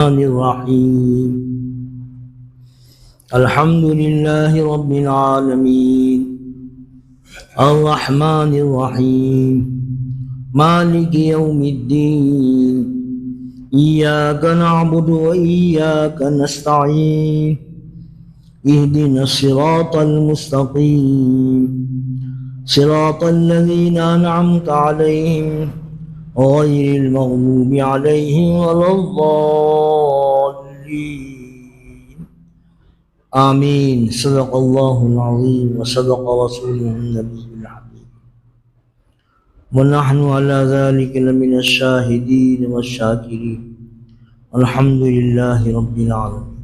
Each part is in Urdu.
الرحيم الحمد لله رب العالمين الرحمن الرحيم مالك يوم الدين إياك نعبد وإياك نستعين اهدنا الصراط المستقيم صراط الذين أنعمت عليهم غير المغضوب عليهم ولا الضالين آمين صدق الله العظيم وصدق رسوله النبي الحبيب ونحن على ذلك لمن الشاهدين والشاكرين الحمد لله رب العالمين۔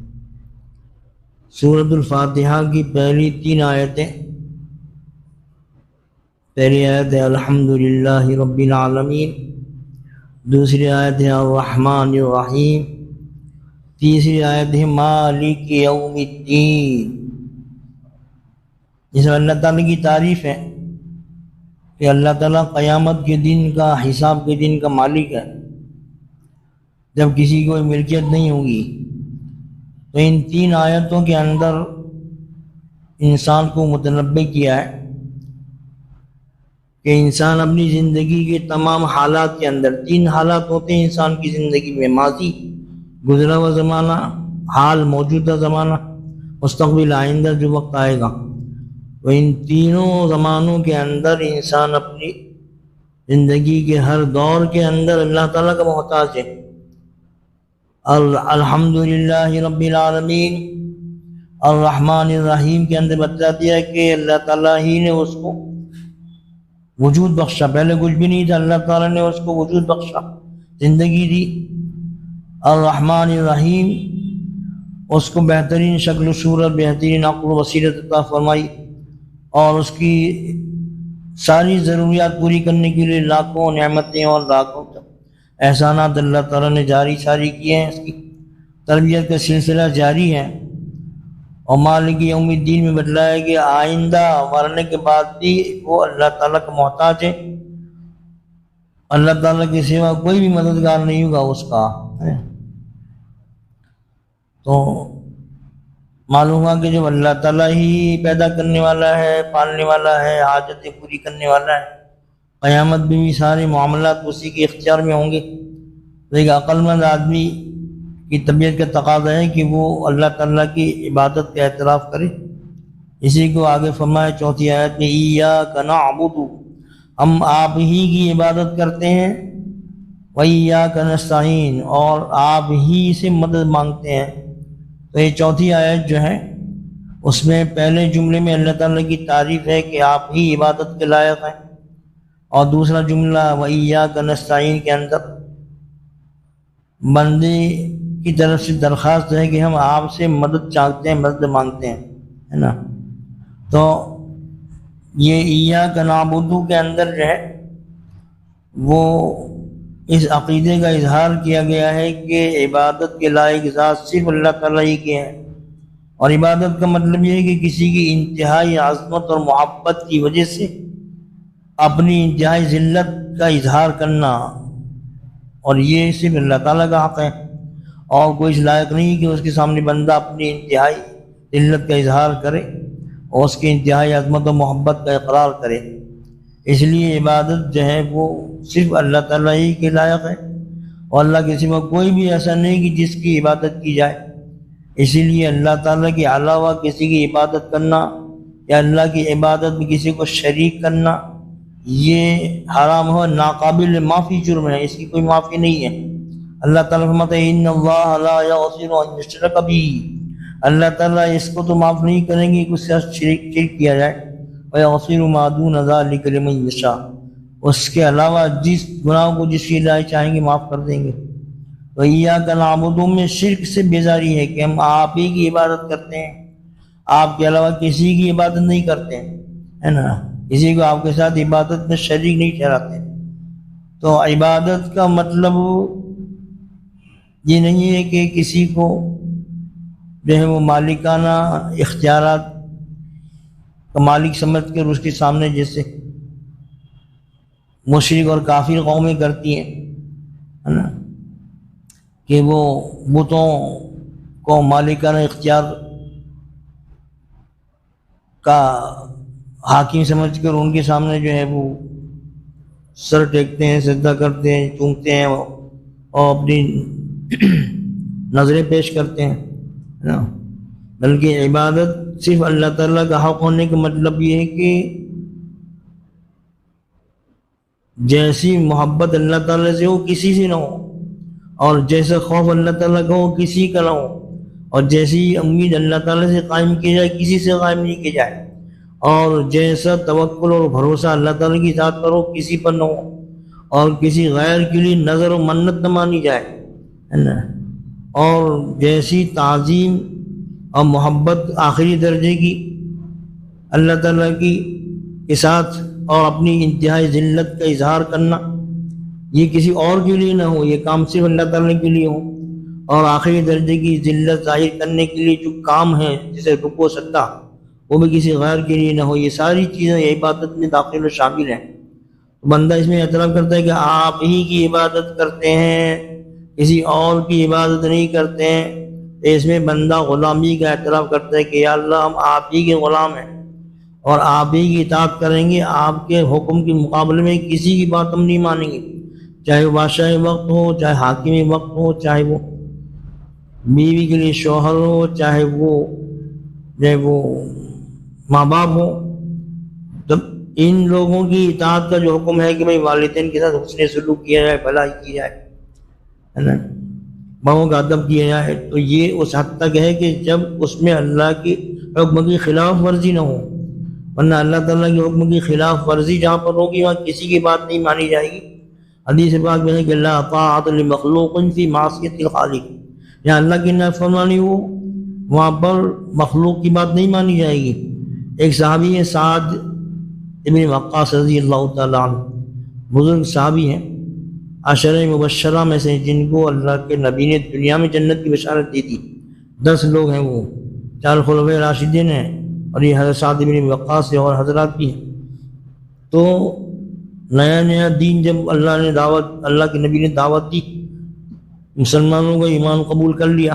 سورۃ الفاتحہ کی پہلی 3 آیتیں، پہلی آیت ہے الحمدللہ رب العالمین، دوسری آیت ہے الرحمن الرحیم، تیسری آیت ہے مالک یوم الدین۔ اس میں اللہ تعالیٰ کی تعریف ہے کہ اللہ تعالیٰ قیامت کے دن کا، حساب کے دن کا مالک ہے، جب کسی کو ملکیت نہیں ہوگی۔ تو ان 3 آیتوں کے اندر انسان کو متنبہ کیا ہے کہ انسان اپنی زندگی کے تمام حالات کے اندر، 3 حالات ہوتے ہیں انسان کی زندگی میں: ماضی، گزرا ہوا زمانہ، حال موجودہ زمانہ، مستقبل آئندہ جو وقت آئے گا۔ تو ان تینوں زمانوں کے اندر انسان اپنی زندگی کے ہر دور کے اندر اللہ تعالیٰ کا محتاج ہے۔ الحمدللہ رب العالمین الرحمن الرحیم کے اندر بتلا دیا کہ اللہ تعالیٰ ہی نے اس کو وجود بخشا، پہلے کچھ بھی نہیں تھا، اللہ تعالیٰ نے اس کو وجود بخشا، زندگی دی۔ الرحمن الرحیم، اس کو بہترین شکل و صورت، بہترین عقل و بصیرت عطا فرمائی، اور اس کی ساری ضروریات پوری کرنے کے لیے لاکھوں نعمتیں اور لاکھوں احسانات اللہ تعالیٰ نے جاری ساری کیے ہیں۔ اس کی تربیت کا سلسلہ جاری ہے، اور مالک یوم الدین میں بتلایا کہ آئندہ مرنے کے بعد بھی وہ اللہ تعالیٰ کا محتاج ہے، اللہ تعالیٰ کے سوا کوئی بھی مددگار نہیں ہوگا اس کا۔ تو معلوم ہوا کہ جب اللہ تعالیٰ ہی پیدا کرنے والا ہے، پالنے والا ہے، حاجتیں پوری کرنے والا ہے، قیامت میں بھی سارے معاملات اسی کے اختیار میں ہوں گے۔ تو ایک عقل مند آدمی کی طبیعت کا تقاضا ہے کہ وہ اللہ تعالیٰ کی عبادت کا اعتراف کرے۔ اسی کو آگے فرمایا 4 آیت میں ایاک نعبد، ہم آپ ہی کی عبادت کرتے ہیں، وایاک نستعین، اور آپ ہی سے مدد مانگتے ہیں۔ تو یہ 4 آیت جو ہے اس میں پہلے جملے میں اللہ تعالیٰ کی تعریف ہے کہ آپ ہی عبادت کے لائق ہیں، اور دوسرا جملہ وایاک نستعین کے اندر بندے کی طرف سے درخواست ہے کہ ہم آپ سے مدد چاہتے ہیں، مدد مانگتے ہیں، ہے نا۔ تو یہ ایاک نعبد کے اندر جو ہے وہ اس عقیدے کا اظہار کیا گیا ہے کہ عبادت کے لائق ذات صرف اللہ تعالیٰ ہی کے ہیں، اور عبادت کا مطلب یہ ہے کہ کسی کی انتہائی عظمت اور محبت کی وجہ سے اپنی انتہائی ذلت کا اظہار کرنا، اور یہ صرف اللہ تعالیٰ کا حق ہے، اور کوئی اس لائق نہیں کہ اس کے سامنے بندہ اپنی انتہائی ذلت کا اظہار کرے اور اس کی انتہائی عظمت و محبت کا اقرار کرے۔ اس لیے عبادت جو ہے وہ صرف اللہ تعالیٰ ہی کے لائق ہے، اور اللہ کے سوا کوئی بھی ایسا نہیں کہ جس کی عبادت کی جائے۔ اسی لیے اللہ تعالیٰ کے علاوہ کسی کی عبادت کرنا یا اللہ کی عبادت میں کسی کو شریک کرنا یہ حرام ہو، ناقابل معافی جرم ہے، اس کی کوئی معافی نہیں ہے۔ اللہ تعالیٰ فرماتے ہیں ان اللہ لا یغفر ان یشرک بہ، اللہ تعالیٰ اس کو تو معاف نہیں کریں گے کہ اس سے شرک کیا جائے، ویغفر ما دون ذلک لمن یشاء، اس کے علاوہ جس گناہ کو جس کی رائے چاہیں گے معاف کر دیں گے۔ تو ایاک نعبد میں شرک سے بیزاری ہے کہ ہم آپ ہی کی عبادت کرتے ہیں، آپ کے علاوہ کسی کی عبادت نہیں کرتے ہیں، ہے نا، کسی کو آپ کے ساتھ عبادت میں شریک نہیں ٹھہراتے۔ تو عبادت کا مطلب یہ نہیں ہے کہ کسی کو جو ہے وہ مالکانہ اختیارات کا مالک سمجھ کر اس کے سامنے جیسے مشرک اور کافر قومیں کرتی ہیں، ہے نا، کہ وہ بتوں کو مالکانہ اختیار کا حاکم سمجھ کر ان کے سامنے جو ہے وہ سر ٹیکتے ہیں، سجدہ کرتے ہیں، چومتے ہیں اور اپنی نظریں پیش کرتے ہیں نا۔ بلکہ عبادت صرف اللہ تعالیٰ کا حق ہونے کا مطلب یہ ہے کہ جیسی محبت اللہ تعالیٰ سے ہو کسی سے نہ ہو، اور جیسا خوف اللہ تعالیٰ کا ہو کسی کا نہ ہو، اور جیسی امید اللہ تعالیٰ سے قائم کی جائے کسی سے قائم نہیں کی جائے، اور جیسا توکل اور بھروسہ اللہ تعالیٰ کی ذات پر ہو کسی پر نہ ہو، اور کسی غیر کے لیے نظر و منت نہ مانی جائے، ہے نا۔ اور جیسی تعظیم اور محبت آخری درجے کی اللہ تعالیٰ کی کے ساتھ اور اپنی انتہائی ذلت کا اظہار کرنا، یہ کسی اور کے لیے نہ ہو، یہ کام صرف اللہ تعالیٰ کے لیے ہو، اور آخری درجے کی ذلت ظاہر کرنے کے لیے جو کام ہے جیسے رکوع و سجدہ وہ بھی کسی غیر کے لیے نہ ہو، یہ ساری چیزیں عبادت میں داخل و شامل ہیں۔ بندہ اس میں اعتراف کرتا ہے کہ آپ ہی کی عبادت کرتے ہیں، کسی اور کی عبادت نہیں کرتے ہیں، تو اس میں بندہ غلامی کا اعتراف کرتا ہے کہ یا اللہ ہم آپ ہی کے غلام ہیں اور آپ ہی کی اطاعت کریں گے، آپ کے حکم کے مقابلے میں کسی کی بات ہم نہیں مانیں گے، چاہے وہ بادشاہ وقت ہو، چاہے حاکم وقت ہو، چاہے وہ بیوی کے لیے شوہر ہو، چاہے وہ ماں باپ ہو۔ جب ان لوگوں کی اطاعت کا جو حکم ہے کہ بھائی والدین کے ساتھ حسن سلوک کیا جائے، بھلائی کی جائے، ہے نا، بڑوں کا ادب کیا جائے، تو یہ اس حد تک ہے کہ جب اس میں اللہ کی حکم کی خلاف ورزی نہ ہو، ورنہ اللہ تعالیٰ کے حکم کی خلاف ورزی جہاں پر ہوگی وہاں کسی کی بات نہیں مانی جائے گی۔ حدیث پاک میں ہے کہ لا طاعۃ لمخلوق فی معصیۃ الخالق، جہاں اللہ کی نافرمانی ہو وہاں پر مخلوق کی بات نہیں مانی جائے گی۔ ایک صحابی ہے سعد ابن وقاص رضی اللہ تعالیٰ عنہ، بزرگ صحابی ہیں، عشرہ مبشرہ میں سے جن کو اللہ کے نبی نے دنیا میں جنت کی بشارت دی تھی۔ 10 لوگ ہیں، وہ 4 خلفائے راشدین ہیں اور یہ حضرت سعد ابن وقاص سے اور حضرات بھی ہیں۔ تو نیا نیا دین جب اللہ کے نبی نے دعوت دی، مسلمانوں کا ایمان قبول کر لیا،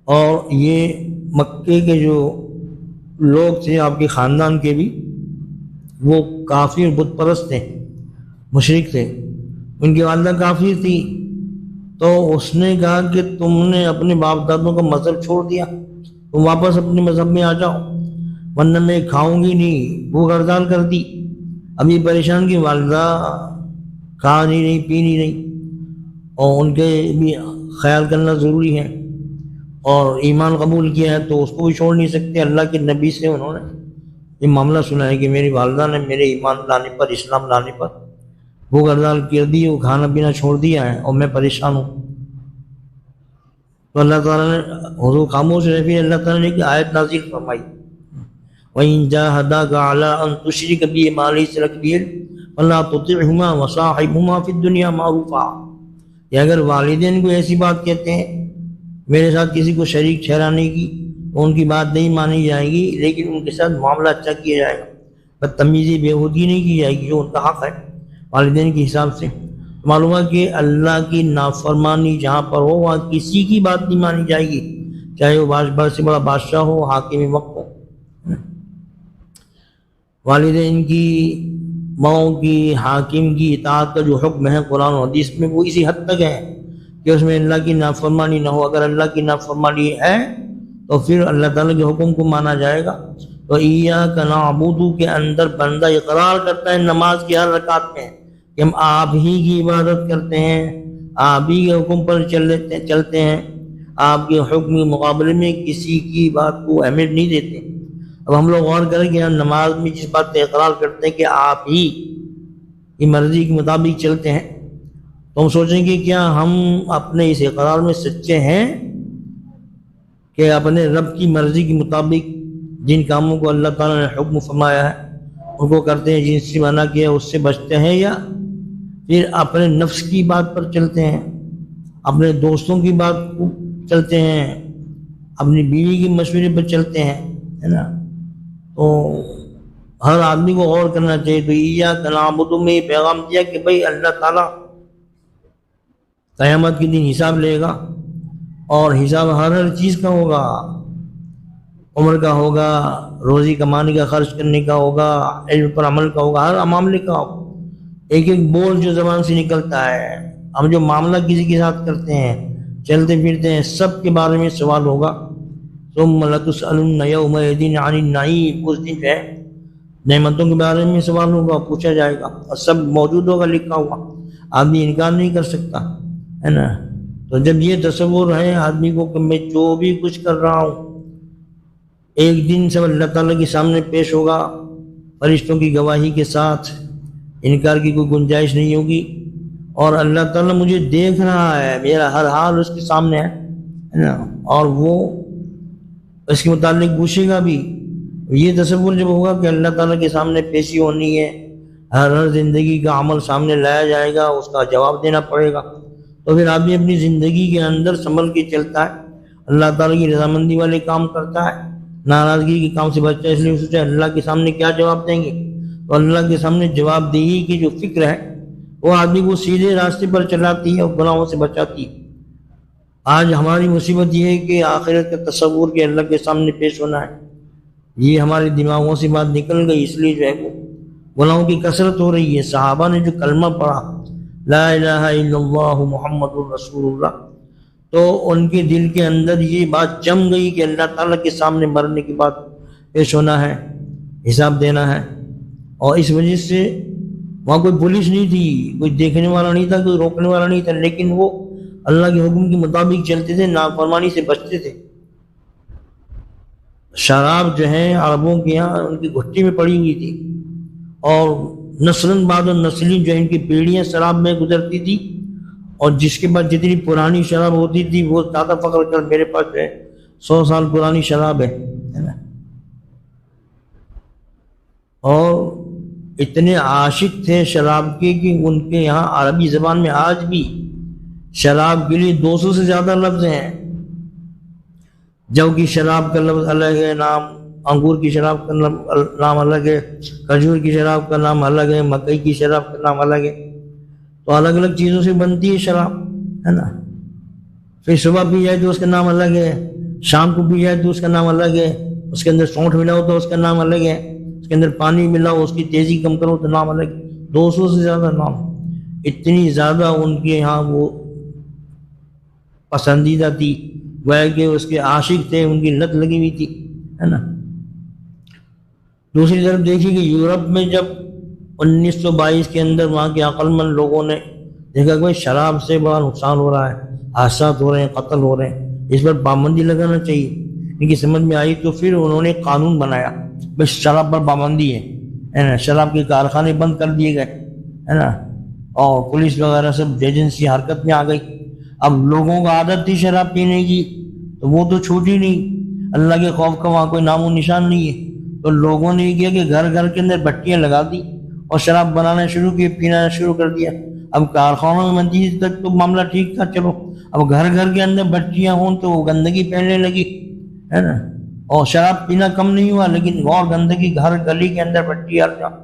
اور یہ مکے کے جو لوگ تھے آپ کے خاندان کے بھی، وہ کافر بت پرست تھے، مشرک تھے، ان کی والدہ کافر تھی، تو اس نے کہا کہ تم نے اپنے باپ دادوں کا مذہب چھوڑ دیا، تم واپس اپنے مذہب میں آ جاؤ ورنہ میں کھاؤں گی نہیں، بھوک ہڑتال کر دی۔ ابھی پریشان کی والدہ کھا نہیں رہی، پی نہیں رہی، اور ان کے بھی خیال کرنا ضروری ہے، اور ایمان قبول کیا ہے تو اس کو بھی چھوڑ نہیں سکتے۔ اللہ کے نبی سے انہوں نے یہ معاملہ سنا ہے کہ میری والدہ نے میرے ایمان لانے پر، اسلام لانے پر بھوک ہڑتال کر دی، وہ کھانا پینا چھوڑ دیا ہے اور میں پریشان ہوں۔ تو اللہ تعالیٰ نے حضور خاموش رہے، پھر اللہ تعالیٰ نے ایک آیت نازل فرمائی، وَإِن جَاهَدَاكَ عَلَىٰ أَن تُشْرِكَ بِي مَا لَيْسَ لَكَ بِهِ فَلَا تُطِعْهُمَا وَصَاحِبْهُمَا فِي الدُّنْيَا مَعْرُوفًا، کہ اگر والدین کو ایسی بات کہتے ہیں میرے ساتھ کسی کو شریک ٹھہرانے کی، تو ان کی بات نہیں مانی جائے گی، لیکن ان کے ساتھ معاملہ اچھا کیا جائے گا، بدتمیزی بےہودگی نہیں کی جائے گی، جو ان کا حق ہے والدین کے حساب سے۔ معلوم ہے کہ اللہ کی نافرمانی جہاں پر ہو وہاں کسی کی بات نہیں مانی جائے گی، چاہے وہ بڑا سے بڑا بادشاہ ہو، حاکم وقت ہو۔ والدین کی، ماؤں کی، حاکم کی اطاعت کا جو حکم ہے قرآن و حدیث میں وہ اسی حد تک ہے کہ اس میں اللہ کی نافرمانی نہ ہو۔ اگر اللہ کی نافرمانی ہے تو پھر اللہ تعالیٰ کے حکم کو مانا جائے گا۔ تو ایاک نعبد کے اندر بندہ اقرار کرتا ہے نماز کی ہر رکعت میں کہ ہم آپ ہی کی عبادت کرتے ہیں، آپ ہی کے حکم پر چلتے ہیں، آپ کے حکم کے مقابلے میں کسی کی بات کو اہمیت نہیں دیتے۔ اب ہم لوگ غور کریں کہ ہم نماز میں جس بات کا اقرار کرتے ہیں کہ آپ ہی کی مرضی کے مطابق چلتے ہیں، تو ہم سوچیں کہ کیا ہم اپنے اس اقرار میں سچے ہیں کہ اپنے رب کی مرضی کے مطابق جن کاموں کو اللہ تعالیٰ نے حکم فرمایا ہے ان کو کرتے ہیں، جن سے منع کیا اس سے بچتے ہیں، یا پھر اپنے نفس کی بات پر چلتے ہیں، اپنے دوستوں کی بات کو چلتے ہیں، اپنی بیوی کے مشورے پر چلتے ہیں، ہے نا۔ تو ہر آدمی کو غور کرنا چاہیے۔ تو ایاک نعبد میں یہ پیغام دیا کہ بھئی اللہ تعالیٰ قیامت کے دن حساب لے گا، اور حساب ہر چیز کا ہوگا، عمر کا ہوگا، روزی کمانے کا، خرچ کرنے کا ہوگا، علم پر عمل کا ہوگا، ہر معاملے کا ہوگا۔ ایک ایک بول جو زبان سے نکلتا ہے، ہم جو معاملہ کسی کے ساتھ کرتے ہیں، چلتے پھرتے ہیں، سب کے بارے میں سوال ہوگا۔ ثم لتسألن یومئذ عن النعیم، اس دن جو ہے نعمتوں کے بارے میں سوال ہوگا، پوچھا جائے گا، اور سب موجود ہوگا، لکھا ہوا، آدمی انکار نہیں کر سکتا، ہے نا۔ تو جب یہ تصور ہے آدمی کو کہ میں جو بھی کچھ کر رہا ہوں ایک دن سب اللہ تعالیٰ کے سامنے پیش ہوگا، فرشتوں کی گواہی کے ساتھ، انکار کی کوئی گنجائش نہیں ہوگی، اور اللہ تعالیٰ مجھے دیکھ رہا ہے، میرا ہر حال اس کے سامنے ہے نا، اور وہ اس کے متعلق پوچھے گا بھی۔ یہ تصور جب ہوگا کہ اللہ تعالیٰ کے سامنے پیشی ہونی ہے، ہر زندگی کا عمل سامنے لایا جائے گا، اس کا جواب دینا پڑے گا، تو پھر آدمی اپنی زندگی کے اندر سنبھل کے چلتا ہے، اللہ تعالیٰ کی رضامندی والے کام کرتا ہے، ناراضگی کے کام سے بچتا ہے۔ اس لیے سوچا اللہ کے سامنے کیا جواب دیں گے، تو اللہ کے سامنے جواب دہی کی جو فکر ہے وہ آدمی کو سیدھے راستے پر چلاتی ہے اور گناہوں سے بچاتی ہے۔ آج ہماری مصیبت یہ ہے کہ آخرت کا تصور کہ اللہ کے سامنے پیش ہونا ہے، یہ ہمارے دماغوں سے بات نکل گئی، اس لیے جو ہے وہ گناہوں کی کثرت ہو رہی ہے۔ صحابہ نے جو کلمہ پڑھا لا الہ الا اللہ محمد الرسول اللہ، تو ان کے دل کے اندر یہ بات جم گئی کہ اللہ تعالیٰ کے سامنے مرنے کے بعد پیش ہونا ہے، حساب دینا ہے، اور اس وجہ سے وہاں کوئی پولیس نہیں تھی، کوئی دیکھنے والا نہیں تھا، کوئی روکنے والا نہیں تھا، لیکن وہ اللہ کے حکم کے مطابق چلتے تھے، نافرمانی سے بچتے تھے۔ شراب جو ہے عربوں کے یہاں ان کی گھٹی میں پڑی ہوئی تھی، اور نسلاً بعد نسلی جو ان کی پیڑھیاں شراب میں گزرتی تھی، اور جس کے بعد جتنی پرانی شراب ہوتی تھی وہ زیادہ فخر کر میرے پاس جو ہے 100 سال پرانی شراب ہے نا۔ اور اتنے عاشق تھے شراب کے کہ ان کے یہاں عربی زبان میں آج بھی شراب کے لیے 200 سے زیادہ لفظ ہیں۔ جو کی شراب کا لفظ الگ ہے، نام، انگور کی شراب کا نام الگ ہے، کھجور کی شراب کا نام الگ ہے، مکئی کی شراب کا نام الگ ہے، تو الگ الگ چیزوں سے بنتی ہے شراب، ہے نا۔ پھر صبح پی جائے تو اس کا نام الگ ہے، شام کو پی جائے تو اس کا نام الگ ہے، اس کے اندر سونٹھ ملا ہو تو اس کا نام الگ ہے، اس کے اندر پانی ملا ہو، اس کی تیزی کم کرو تو نام الگ ہے۔ 200 سے زیادہ نام، اتنی زیادہ ان کے یہاں وہ پسندیدہ تھی، گویا کہ اس کے عاشق تھے، ان کی لت لگی ہوئی تھی، ہے نا۔ دوسری طرف دیکھیے کہ یورپ میں جب 1922 کے اندر وہاں کے عقل مند لوگوں نے دیکھا کہ شراب سے بڑا نقصان ہو رہا ہے، حادثات ہو رہے ہیں، قتل ہو رہے ہیں، اس پر پابندی لگانا چاہیے، ان کی سمجھ میں آئی، تو پھر انہوں نے قانون بنایا، بس شراب پر پابندی ہے نا، شراب کے کارخانے بند کر دیے گئے، ہے نا، اور پولیس وغیرہ سب ایجنسی حرکت میں آ گئی۔ اب لوگوں کو عادت تھی شراب پینے کی، تو وہ تو چھوٹی نہیں، اللہ کے خوف کا وہاں کوئی نام و نشان نہیں ہے، تو لوگوں نے یہ کیا کہ گھر گھر کے اندر بٹیاں لگا دی اور شراب بنانا شروع کیے، پینا شروع کر دیا۔ اب کارخانوں میں بنتی تک تو معاملہ ٹھیک تھا، چلو اب گھر گھر کے اندر بٹیاں ہوں تو وہ گندگی پھیلنے لگی، ہے نا، اور شراب پینا کم نہیں ہوا، لیکن اور گندگی ہر گلی کے اندر بٹی ہر جگہ،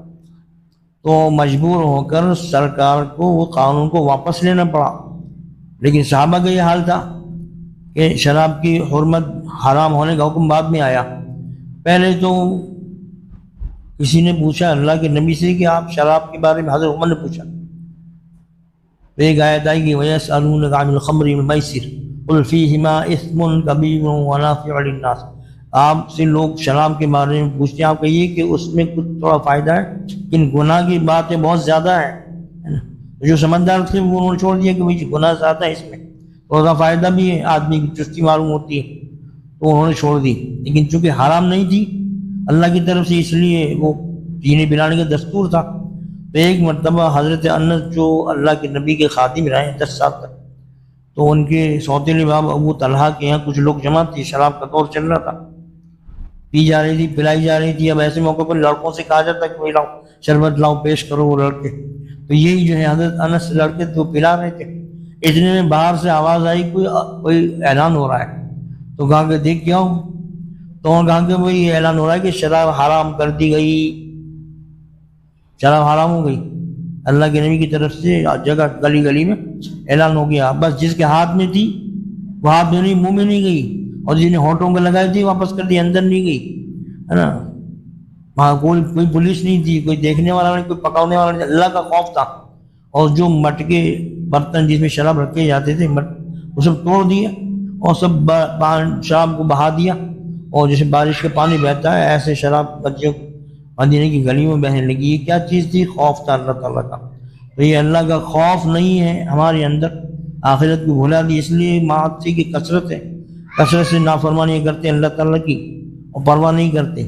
تو مجبور ہو کر سرکار کو وہ قانون کو واپس لینا پڑا۔ لیکن صحابہ کا یہ حال تھا کہ شراب کی حرمت، حرام ہونے کا حکم بعد میں آیا۔ پہلے تو کسی نے پوچھا اللہ کے نبی سے کہ آپ شراب کے بارے میں، حضرت عمر نے پوچھا، تو ایک آیت آئی کہ وَيَسْأَلُونَكَ عَنِ الْخَمْرِ وَالْمَيْسِرِ قُلْ فِيهِمَا إِثْمٌ كَبِيرٌ وَمَنَافِعُ لِلنَّاسِ۔ آپ سے لوگ شراب کے بارے میں پوچھتے ہیں، آپ کہیے کہ اس میں کچھ تھوڑا فائدہ ہے، لیکن گناہ کی باتیں بہت زیادہ ہیں۔ جو سمجھدار تھے وہ انہوں نے چھوڑ دیا کہ گناہ زیادہ ہے، اس میں تھوڑا فائدہ بھی ہے، آدمی کی چستی معلوم ہوتی ہے، تو انہوں نے چھوڑ دی۔ لیکن چونکہ حرام نہیں تھی اللہ کی طرف سے، اس لیے وہ پینے پلانے کا دستور تھا۔ تو ایک مرتبہ حضرت انس جو اللہ کے نبی کے خادم رہے 10 سال تک، تو ان کے سوتیلے باب ابو طلحہ کے یہاں کچھ لوگ جمع تھے، شراب کا دور چل رہا تھا، پی جا رہی تھی، پلائی جا رہی تھی۔ اب ایسے موقع پر لڑکوں سے کہا جاتا کہ لاؤ شربت لاؤ، پیش کرو وہ لڑکے، تو یہی جو ہے حضرت انس لڑکے تھے وہ پلا رہے تھے۔ اتنے میں باہر سے آواز آئی کوئی اعلان ہو رہا ہے، تو کہا کہ دیکھ کیا ہو، تو انہوں نے کہا کہ وہی اعلان ہو رہا ہے کہ شراب حرام کر دی گئی، شراب حرام ہو گئی۔ اللہ کے نبی کی طرف سے جگہ گلی گلی میں اعلان ہو گیا، بس جس کے ہاتھ میں تھی وہ ہاتھ میں نہیں، منہ میں نہیں گئی، اور جس نے ہونٹوں پہ لگائی تھی واپس کر دی، اندر نہیں گئی، ہے نا۔ وہاں کوئی پولیس نہیں تھی، کوئی دیکھنے والا نہیں، کوئی پکڑنے والا نہیں، اللہ کا خوف تھا۔ اور جو مٹکے برتن جس میں شراب رکھے جاتے تھے وہ سب توڑ دیا، اور سب شراب کو بہا دیا، اور جیسے بارش کا پانی بہتا ہے ایسے شراب بچوں مدینے کی گلیوں میں بہنے لگی۔ یہ کیا چیز تھی؟ خوف تھا اللہ تعالیٰ کا۔ تو یہ اللہ کا خوف نہیں ہے ہمارے اندر، آخرت کو بھلا دی، اس لیے معاصی کی کثرت ہے، کثرت سے نافرمانی کرتے ہیں اللہ تعالیٰ کی اور پرواہ نہیں کرتے۔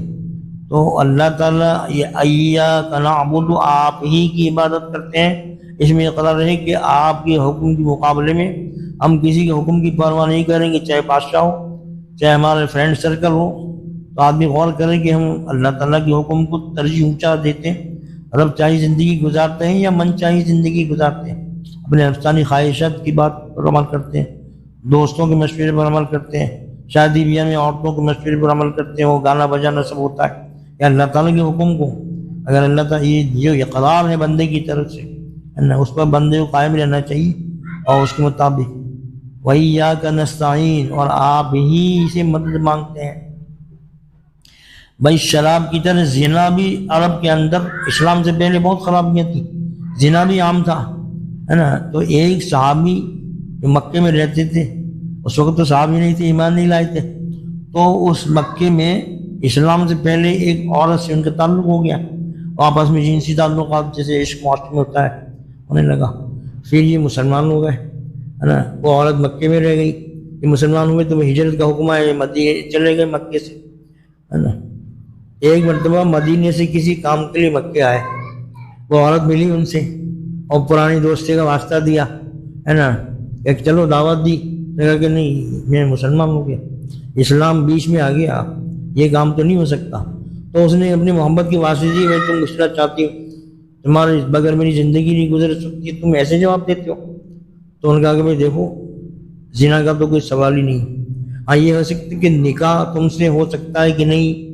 تو اللہ تعالیٰ یہ ایاک نعبد، آپ ہی کی عبادت کرتے ہیں، اس میں اقرار ہے کہ آپ کے حکم کے مقابلے میں ہم کسی کے حکم کی پرواہ نہیں کریں گے، چاہے بادشاہ ہو چاہے ہمارے فرینڈ سرکل ہو۔ تو آدمی غور کرے کہ ہم اللہ تعالیٰ کے حکم کو ترجیح اونچا دیتے ہیں، رب چاہی زندگی گزارتے ہیں یا من چاہی زندگی گزارتے ہیں، اپنے نفسانی خواہشات کی بات پر عمل کرتے ہیں، دوستوں کے مشورے پر عمل کرتے ہیں، شادی بیاہ میں عورتوں کے مشورے پر عمل کرتے ہیں، وہ گانا بجانا سب ہوتا ہے یا اللہ تعالیٰ کے حکم کو اگر اللہ تعالیٰ یہ اقرار ہے بندے کی طرف سے، اس پر بندے کو قائم رہنا چاہیے اور اس کے مطابق۔ وَإِيَّاكَ نَسْتَعِينُ، اور آپ ہی سے مدد مانگتے ہیں۔ بھائی شراب کی طرح زنا بھی عرب کے اندر اسلام سے پہلے بہت خرابیاں تھیں، زنا بھی عام تھا، ہے نا۔ تو ایک صحابی جو مکے میں رہتے تھے، اس وقت تو صحابی نہیں تھے، ایمان نہیں لائے تھے، تو اس مکے میں اسلام سے پہلے ایک عورت سے ان کا تعلق ہو گیا، آپس میں جنسی تعلقات جیسے عشق معاشرے میں ہوتا ہے ہونے لگا، پھر یہ مسلمان ہو گئے، ہے نا۔ وہ عورت مکے میں رہ گئی، یہ مسلمان ہوئے تو وہ ہجرت کا حکم ہے، مدینے چلے گئے مکے سے، ہے نا۔ ایک مرتبہ مدینے سے کسی کام کے لیے مکے آئے، وہ عورت ملی ان سے اور پرانی دوستی کا واسطہ دیا، ہے نا، ایک چلو دعوت دی، کہا کہ نہیں میں مسلمان ہو گیا، اسلام بیچ میں آ گیا، یہ کام تو نہیں ہو سکتا۔ تو اس نے اپنی محبت کی واسطے دی، میں تم مشکل چاہتی ہوں، تمہارے بغیر میری زندگی نہیں گزر سکتی، تم ایسے جواب دیتے ہو؟ تو انہوں نے کہا کہ بھائی دیکھو زنا کا تو کوئی سوال ہی نہیں، ہاں یہ ہو سکتا کہ نکاح تم سے ہو سکتا ہے کہ نہیں،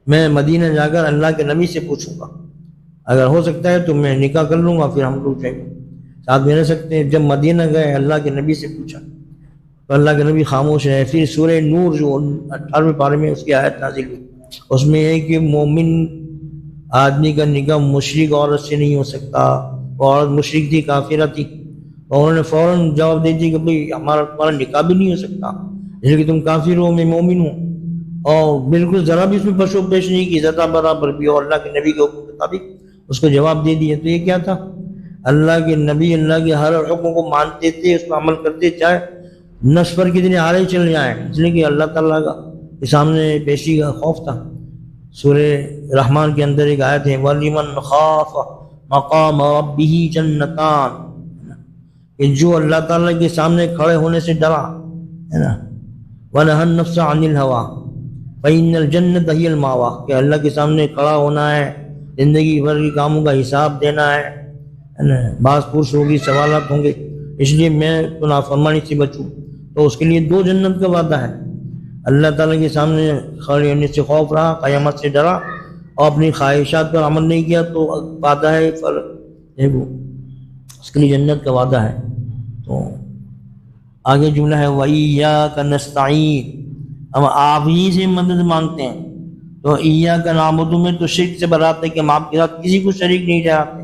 میں مدینہ جا کر اللہ کے نبی سے پوچھوں گا، اگر ہو سکتا ہے تو میں نکاح کر لوں گا، پھر ہم لوگ ساتھ میں رہ سکتے ہیں۔ جب مدینہ گئے اللہ کے نبی سے پوچھا تو اللہ کے نبی خاموش ہے۔ پھر سورہ نور جو 18ویں پارے میں اس کی آیت نازل ہوئی، اس میں ہے کہ مومن آدمی کا نکاح مشرک عورت سے نہیں ہو سکتا، وہ عورت مشرک تھی، کافرہ تھی، اور انہوں نے فوراً جواب دے دی کہ بھئی تمہارا نکاح بھی نہیں ہو سکتا، جیسے کہ تم کافر ہو میں مومن ہوں، اور بالکل ذرا بھی اس میں پشو پیش نہیں کی، زیادہ برابر بھی، اور اللہ کے نبی کے حکم کے مطابق اس کو جواب دے دیا۔ تو یہ کیا تھا؟ اللہ کے نبی اللہ کے ہر حکم کو مانتے تھے، اس پر عمل کرتے، چاہے نفس پر کتنے آرے چل جائیں، اس لیے کہ اللہ تعالیٰ کا کے سامنے پیشی کا خوف تھا۔ سورہ رحمان کے اندر ایک آیت ہے وَلِمَنْ خَافَ مَقَامَ رَبِّهِ جَنَّتَانِ، کہ جو اللہ تعالیٰ کے سامنے کھڑے ہونے سے ڈرا، ہے نا، وَنَهَى النَّفْسَ عَنِ الْهَوَىٰ فَإِنَّ الْجَنَّةَ هِيَ الْمَأْوَىٰ، کہ اللہ کے سامنے کھڑا ہونا ہے، زندگی بھر کے کاموں کا حساب دینا ہے نا، باز پرس ہوگی، سوالات ہوں گے، اس لیے میں تو نافرمانی سے بچوں۔ تو اس کے لیے 2 جنت کا وعدہ ہے، اللہ تعالیٰ کے سامنے کھڑے ہونے سے خوف رہا، قیامت سے ڈرا، اور اپنی خواہشات پر عمل نہیں کیا تو وعدہ ہے اس کے لیے جنت کا وعدہ ہے۔ تو آگے جملہ ہے وَإِيَّاكَ نَسْتَعِينُ، ہم آپ ہی سے مدد مانگتے ہیں۔ تو ایاک نعبد میں تو شرک سے برات ہے کہ ہم آپ کے ساتھ کسی کو شریک نہیں ٹھہراتے۔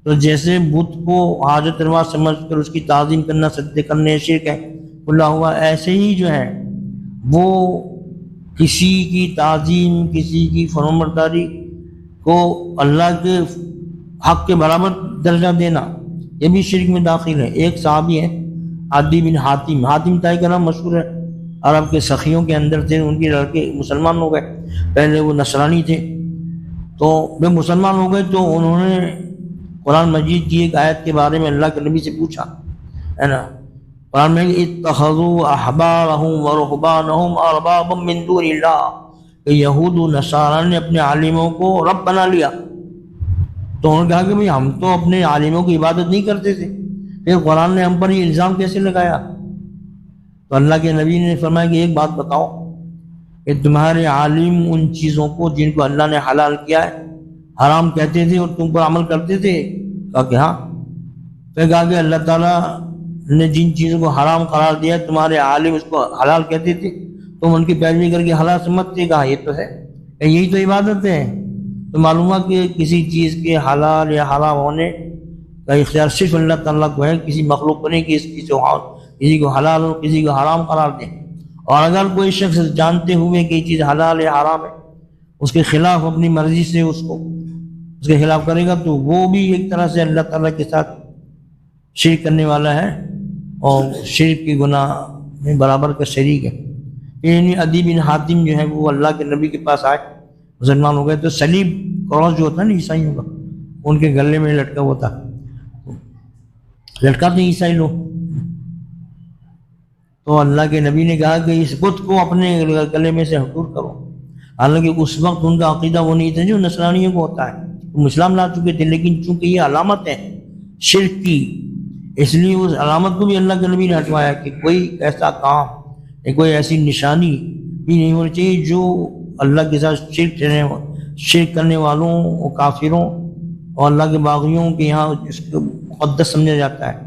تو جیسے بت کو حاجت روا سمجھ کر اس کی تعظیم کرنا سجدے کرنے شرک ہے کھلا ہوا، ایسے ہی جو ہے وہ کسی کی تعظیم، کسی کی فرمانبرداری کو اللہ کے حق کے برابر درجہ دینا، یہ بھی شرک میں داخل ہے۔ ایک صحابی ہے عدی بن حاتم، حاتم تائی کا نام مشہور ہے، عرب کے سخیوں کے اندر تھے، ان کے لڑکے مسلمان ہو گئے، پہلے وہ نصرانی تھے، تو جب مسلمان ہو گئے تو انہوں نے قرآن مجید کی ایک آیت کے بارے میں اللہ کے نبی سے پوچھا، ہے نا، قرآن میں اتخذوا احبارهم ورهبانهم اربابا من دون اللہ، کہ یہود و نصارہ نے اپنے عالموں کو رب بنا لیا۔ تو انہوں نے کہا کہ بھئی ہم تو اپنے عالموں کی عبادت نہیں کرتے تھے، پھر قرآن نے ہم پر یہ الزام کیسے لگایا؟ تو اللہ کے نبی نے فرمایا کہ ایک بات بتاؤ کہ تمہارے عالم ان چیزوں کو جن کو اللہ نے حلال کیا ہے حرام کہتے تھے اور تم پر عمل کرتے تھے؟ کہا کہ ہاں۔ پھر کہا کہ اللہ تعالیٰ نے جن چیزوں کو حرام قرار دیا تمہارے عالم اس کو حلال کہتے تھے، تم ان کی پیروی کر کے حلال سمجھتے؟ کہا یہ تو ہے، یہی تو عبادت ہے۔ تو معلوم ہے کہ کسی چیز کے حلال یا حرام ہونے کا اختیار صرف اللہ تعالیٰ کو ہے، کسی مخلوق کو نہیں کہ کسی کو حلال اور کسی کو حرام قرار دیں۔ اور اگر کوئی شخص جانتے ہوئے کہ یہ چیز حلال یا حرام ہے اس کے خلاف اپنی مرضی سے اس کے خلاف کرے گا تو وہ بھی ایک طرح سے اللہ تعالیٰ کے ساتھ شرک کرنے والا ہے اور شرک کی گناہ میں برابر کا شریک ہے۔ یعنی عدی بن حاتم جو ہے وہ اللہ کے نبی کے پاس آئے، مسلمان ہو گئے، تو صلیب کراس جو ہوتا ہے نا عیسائیوں کا، ان کے گلے میں لٹکا ہوا تھا، لٹکاتے ہیں عیسائی لوگ۔ تو اللہ کے نبی نے کہا کہ اس بت کو اپنے گلے میں سے دور کرو، حالانکہ اس وقت ان کا عقیدہ وہ نہیں تھا جو نصرانیوں کو ہوتا ہے، وہ اسلام لا چکے تھے، لیکن چونکہ یہ علامت ہے شرک کی، اس لیے اس علامت کو بھی اللہ کے نبی نے ہٹوایا کہ کوئی ایسا کام یا کوئی ایسی نشانی بھی نہیں ہونی چاہیے جو اللہ کے ساتھ شرک کرنے والوں اور کافروں اور اللہ کے باغیوں کے یہاں اس کو مقدس سمجھا جاتا ہے۔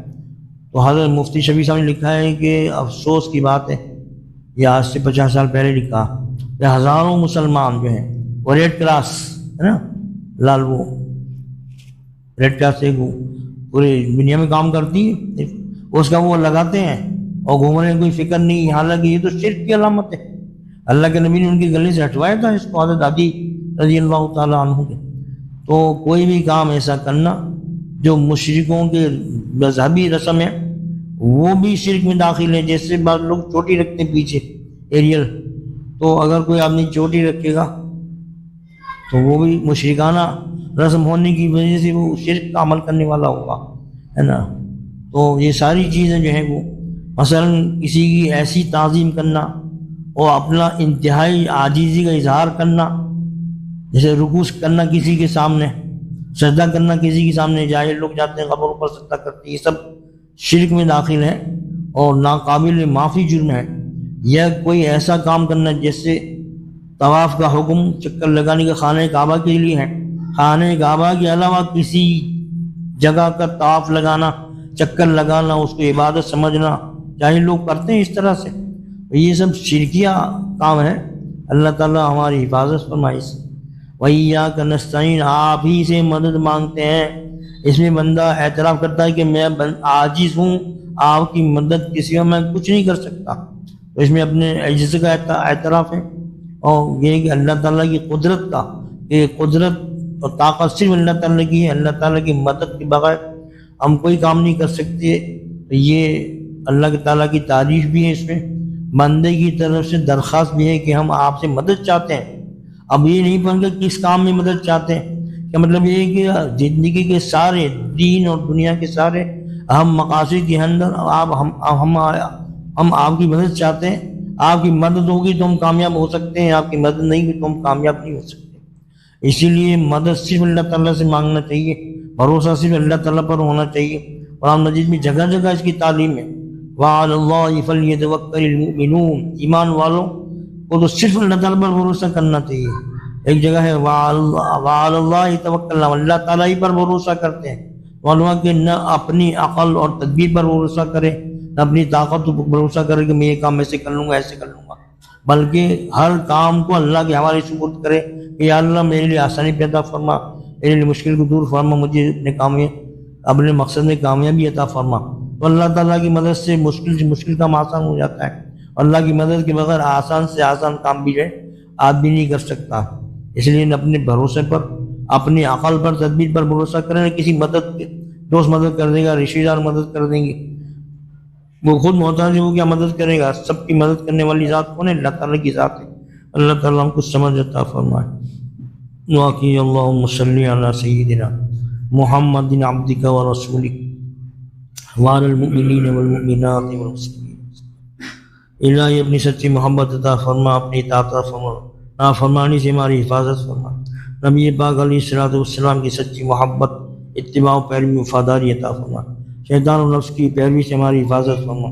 تو حضرت مفتی شفیع صاحب نے لکھا ہے کہ افسوس کی بات ہے، یہ آج سے 50 سال پہلے لکھا کہ ہزاروں مسلمان جو ہیں وہ ریڈ کراس ہے نا، لال وہ ریڈ کراس ایک پوری دنیا میں کام کرتی ہے، اس کا وہ لگاتے ہیں اور گھومنے کی کوئی فکر نہیں، حالانکہ یہ تو شرک کی علامت ہے۔ اللہ کے نبی نے ان کے گلے سے ہٹوایا تھا اس کو حضرت عدی رضی اللہ تعالیٰ عنہ کے۔ تو کوئی بھی کام ایسا کرنا جو مشرکوں کے مذہبی رسم ہے وہ بھی شرک میں داخل ہے۔ جیسے بعض لوگ چوٹی رکھتے ہیں پیچھے ایریل، تو اگر کوئی آدمی چوٹی رکھے گا تو وہ بھی مشرکانہ رسم ہونے کی وجہ سے وہ شرک کا عمل کرنے والا ہوگا، ہے نا۔ تو یہ ساری چیزیں جو ہیں وہ مثلا کسی کی ایسی تعظیم کرنا اور اپنا انتہائی عاجزی کا اظہار کرنا، جیسے رکوع کرنا کسی کے سامنے، سجدہ کرنا کسی کے سامنے، جاہل لوگ جاتے ہیں قبروں پر سجدہ کرتے ہیں، یہ سب شرک میں داخل ہے اور ناقابل معافی جرم ہے۔ یا کوئی ایسا کام کرنا جیسے طواف کا حکم چکر لگانے کا خانہ کعبہ کے لیے ہے، خانہ کعبہ کے علاوہ کسی جگہ کا طواف لگانا، چکر لگانا، اس کو عبادت سمجھنا، جاہل لوگ کرتے ہیں اس طرح سے، یہ سب شرکیہ کام ہے۔ اللہ تعالیٰ ہماری حفاظت فرمائے۔ وَإِيَّاكَ نَسْتَعِينُ، آپ ہی سے مدد مانگتے ہیں۔ اس میں بندہ اعتراف کرتا ہے کہ میں عاجز ہوں، آپ کی مدد کے سوا میں کچھ نہیں کر سکتا، تو اس میں اپنے عجز کا اعتراف ہے، اور یہ کہ اللہ تعالیٰ کی قدرت کا، کہ قدرت اور طاقت صرف اللہ تعالیٰ کی ہے، اللہ تعالیٰ کی مدد کے بغیر ہم کوئی کام نہیں کر سکتے۔ تو یہ اللہ تعالیٰ کی تعریف بھی ہے، اس میں بندے کی طرف سے درخواست بھی ہے کہ ہم آپ سے مدد چاہتے ہیں۔ اب یہ نہیں پڑھ کہ کس کام میں مدد چاہتے ہیں، کیا مطلب یہ ہے کہ زندگی کے سارے دین اور دنیا کے سارے اہم مقاصد کے اندر ہم آپ کی مدد چاہتے ہیں، آپ کی مدد ہوگی تو ہم کامیاب ہو سکتے ہیں، آپ کی مدد نہیں ہوگی تو ہم کامیاب نہیں ہو سکتے۔ اسی لیے مدد صرف اللہ تعالیٰ سے مانگنا چاہیے، بھروسہ صرف اللہ تعالیٰ پر ہونا چاہیے۔ قرآن مجید میں جگہ جگہ اس کی تعلیم ہے، وَعَلَى اللَّهِ فَلْيَتَوَكَّلِ الْمُؤْمِنُونَ، ایمان والوں کو تو صرف اللہ تعالیٰ پر بھروسہ کرنا چاہیے۔ ایک جگہ ہے وَعَلَى اللَّهِ تَوَكَّلْنَا، اللہ تعالیٰ ہی پر بھروسہ کرتے ہیں، معلوم کہ نہ اپنی عقل اور تدبیر پر بھروسہ کرے، نہ اپنی طاقت پر بھروسہ کرے کہ میں یہ کام ایسے کر لوں گا ایسے کر لوں گا، بلکہ ہر کام کو اللہ کے حوالے سپرد کرے کہ یا اللہ میرے لیے آسانی پیدا فرما، میرے لیے مشکل کو دور فرما، مجھے اپنے مقصد میں کامیابی عطا فرما۔ تو اللہ تعالیٰ کی مدد سے مشکل کام آسان ہو جاتا ہے، اور اللہ کی مدد کے بغیر آسان سے آسان کام بھی آدمی نہیں کر سکتا۔ اس لیے اپنے بھروسے پر، اپنی عقل پر، تدبیر پر بھروسہ کریں، کسی دوست مدد کر دے گا، رشتہ دار مدد کر دیں گے، وہ خود محتاج ہے، وہ کیا مدد کرے گا؟ سب کی مدد کرنے والی ذات کون ہے؟ اللہ تعالیٰ کی ذات ہے۔ اللہ تعالیٰ ہم کو سمجھ عطا فرمائے۔ واقعی اللہم صلی علی سیدنا محمد عبدک و رسولک وعلی المؤمنین والمؤمنات والمسلمین۔ الہی اپنی سچی محبت عطا فرما، اپنی اطاعت عطا فرما، نافرمانی سے ہماری حفاظت فرما۔ نبی پاک علیہ الصلوۃ والسلام کی سچی محبت، اتباع و پیروی، وفاداری عطا فرما۔ شیطان و نفس کی پیروی سے ہماری حفاظت فرما۔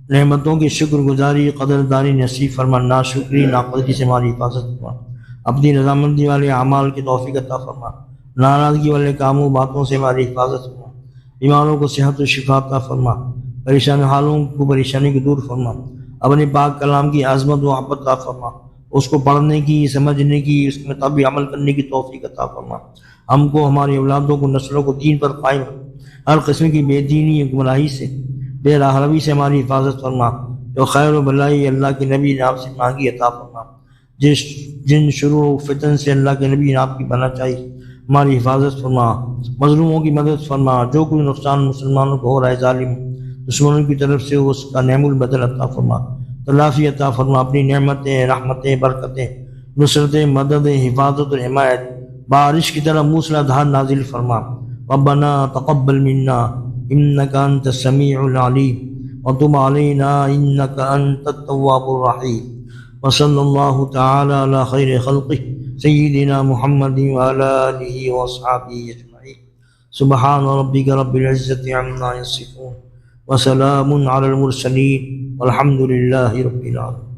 نعمتوں کی شکر گزاری، قدردانی نصیب فرما، ناشکری، ناقدری سے ہماری حفاظت فرما۔ اپنی رضامندی والے اعمال کی توفیق عطا فرما، ناراضگی والے کاموں باتوں سے ہماری حفاظت فرما، بیماروں کو صحت و شفا عطا فرما، پریشان حالوں کو پریشانی کو دور فرما، اپنے پاک کلام کی عظمت و محبت عطا فرما، اس کو پڑھنے کی، سمجھنے کی، اس کے مطابق عمل کرنے کی توفیق عطا فرما، ہم کو، ہماری اولادوں کو، نسلوں کو دین پر قائم رکھ، ہر قسم کی بے دینی، گمراہی سے، بے راہ روی سے ہماری حفاظت فرما، جو خیر و بلائی اللہ کے نبی نے آپ سے مانگی عطا فرما، جن شرور و فتن سے اللہ کے نبی نے آپ کی بنا چاہیے ہماری حفاظت فرما، مظلوموں کی مدد فرما، جو کوئی نقصان مسلمانوں کو ہو رہا ہے ظالم دشمنوں کی طرف سے اس کا نعم البدل عطا فرما، تلافی عطا فرما، اپنی نعمتیں، رحمتیں، برکتیں، نصرتیں، مدد، حفاظت اور حمایت بارش کی طرح موسلادھار نازل فرما۔ ربنا تقبل منا انك انت السميع العليم وتب علينا انك انت التواب الرحيم، وصلى الله تعالى على خير خلقه سيدنا محمد وعلى آله وأصحابه أجمعين، سبحان ربك رب العزة عما يصفون وسلام على المرسلين والحمد لله رب العالمين۔